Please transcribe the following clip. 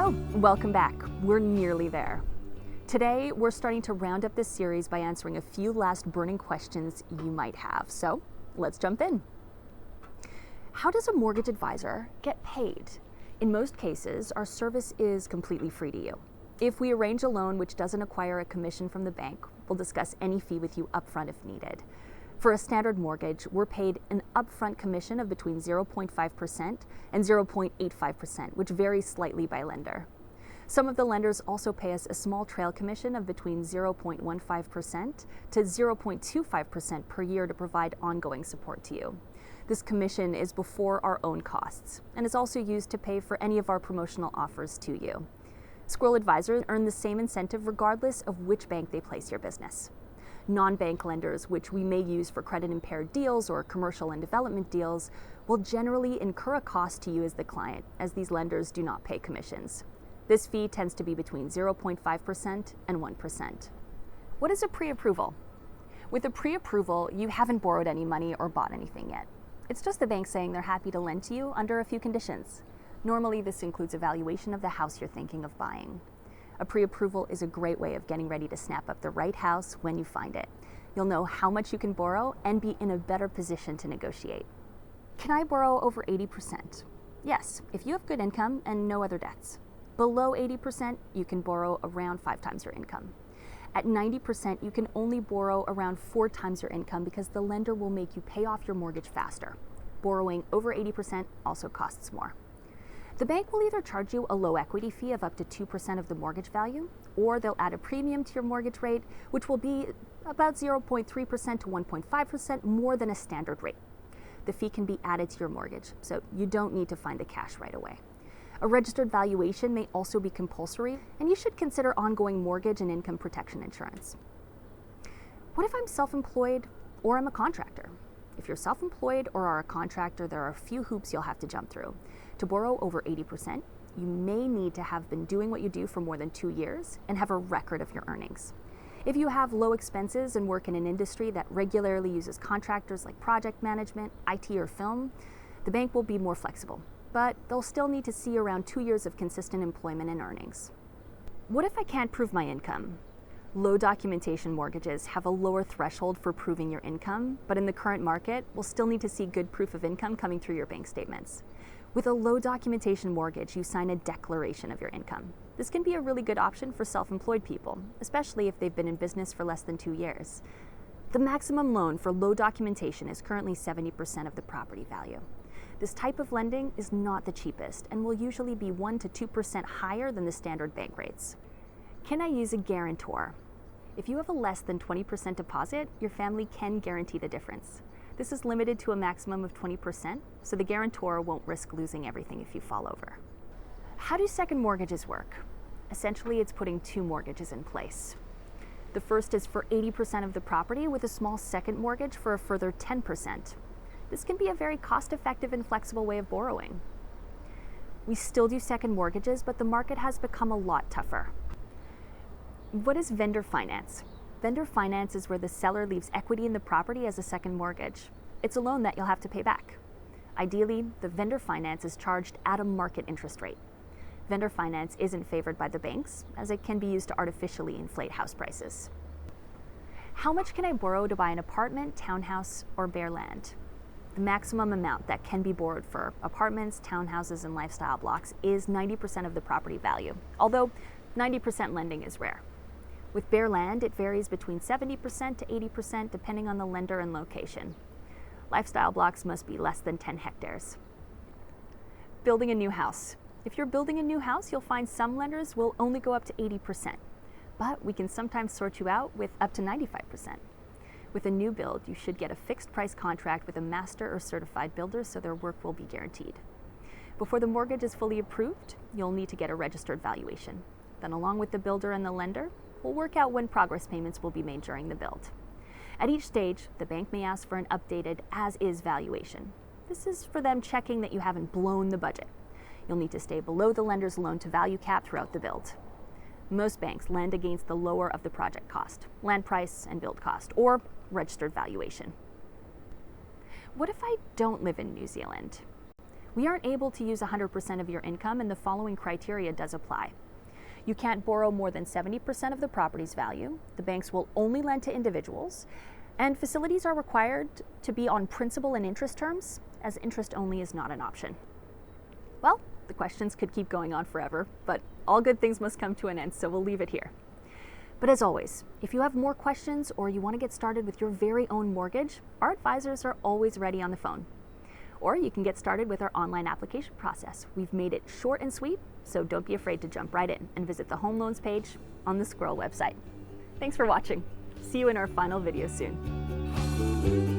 So, welcome back. We're nearly there. Today, we're starting to round up this series by answering a few last burning questions you might have. So, let's jump in. How does a mortgage advisor get paid? In most cases, our service is completely free to you. If we arrange a loan which doesn't acquire a commission from the bank, we'll discuss any fee with you upfront if needed. For a standard mortgage, we're paid an upfront commission of between 0.5% and 0.85%, which varies slightly by lender. Some of the lenders also pay us a small trail commission of between 0.15% to 0.25% per year to provide ongoing support to you. This commission is before our own costs and is also used to pay for any of our promotional offers to you. Squirrel advisors earn the same incentive regardless of which bank they place your business. Non-bank lenders, which we may use for credit-impaired deals or commercial and development deals, will generally incur a cost to you as the client, as these lenders do not pay commissions. This fee tends to be between 0.5% and 1%. What is a pre-approval? With a pre-approval, you haven't borrowed any money or bought anything yet. It's just the bank saying they're happy to lend to you under a few conditions. Normally, this includes a valuation of the house you're thinking of buying. A pre-approval is a great way of getting ready to snap up the right house when you find it. You'll know how much you can borrow and be in a better position to negotiate. Can I borrow over 80%? Yes, if you have good income and no other debts. Below 80%, you can borrow around 5 times your income. At 90%, you can only borrow around 4 times your income because the lender will make you pay off your mortgage faster. Borrowing over 80% also costs more. The bank will either charge you a low equity fee of up to 2% of the mortgage value, or they'll add a premium to your mortgage rate, which will be about 0.3% to 1.5% more than a standard rate. The fee can be added to your mortgage, so you don't need to find the cash right away. A registered valuation may also be compulsory, and you should consider ongoing mortgage and income protection insurance. What if I'm self-employed or I'm a contractor? If you're self-employed or are a contractor, there are a few hoops you'll have to jump through. To borrow over 80%, you may need to have been doing what you do for more than 2 years and have a record of your earnings. If you have low expenses and work in an industry that regularly uses contractors like project management, IT, or film, the bank will be more flexible, but they'll still need to see around 2 years of consistent employment and earnings. What if I can't prove my income? Low documentation mortgages have a lower threshold for proving your income, but in the current market, we'll still need to see good proof of income coming through your bank statements. With a low documentation mortgage, you sign a declaration of your income. This can be a really good option for self-employed people, especially if they've been in business for less than 2 years. The maximum loan for low documentation is currently 70% of the property value. This type of lending is not the cheapest and will usually be 1% to 2% higher than the standard bank rates. Can I use a guarantor? If you have a less than 20% deposit, your family can guarantee the difference. This is limited to a maximum of 20%, so the guarantor won't risk losing everything if you fall over. How do second mortgages work? Essentially, it's putting 2 mortgages in place. The first is for 80% of the property with a small second mortgage for a further 10%. This can be a very cost-effective and flexible way of borrowing. We still do second mortgages, but the market has become a lot tougher. What is vendor finance? Vendor finance is where the seller leaves equity in the property as a second mortgage. It's a loan that you'll have to pay back. Ideally, the vendor finance is charged at a market interest rate. Vendor finance isn't favored by the banks, as it can be used to artificially inflate house prices. How much can I borrow to buy an apartment, townhouse, or bare land? The maximum amount that can be borrowed for apartments, townhouses, and lifestyle blocks is 90% of the property value, although 90% lending is rare. With bare land, it varies between 70% to 80% depending on the lender and location. Lifestyle blocks must be less than 10 hectares. Building a new house. If you're building a new house, you'll find some lenders will only go up to 80%, but we can sometimes sort you out with up to 95%. With a new build, you should get a fixed price contract with a master or certified builder so their work will be guaranteed. Before the mortgage is fully approved, you'll need to get a registered valuation. Then along with the builder and the lender, we'll work out when progress payments will be made during the build. At each stage, the bank may ask for an updated as-is valuation. This is for them checking that you haven't blown the budget. You'll need to stay below the lender's loan-to-value cap throughout the build. Most banks lend against the lower of the project cost, land price and build cost, or registered valuation. What if I don't live in New Zealand? We aren't able to use 100% of your income, and the following criteria does apply. You can't borrow more than 70% of the property's value. The banks will only lend to individuals, and facilities are required to be on principal and interest terms, as interest only is not an option. Well, the questions could keep going on forever, but all good things must come to an end, so we'll leave it here. But as always, if you have more questions or you want to get started with your very own mortgage, our advisors are always ready on the phone. Or you can get started with our online application process. We've made it short and sweet, so don't be afraid to jump right in and visit the home loans page on the Squirrel website. Thanks for watching. See you in our final video soon.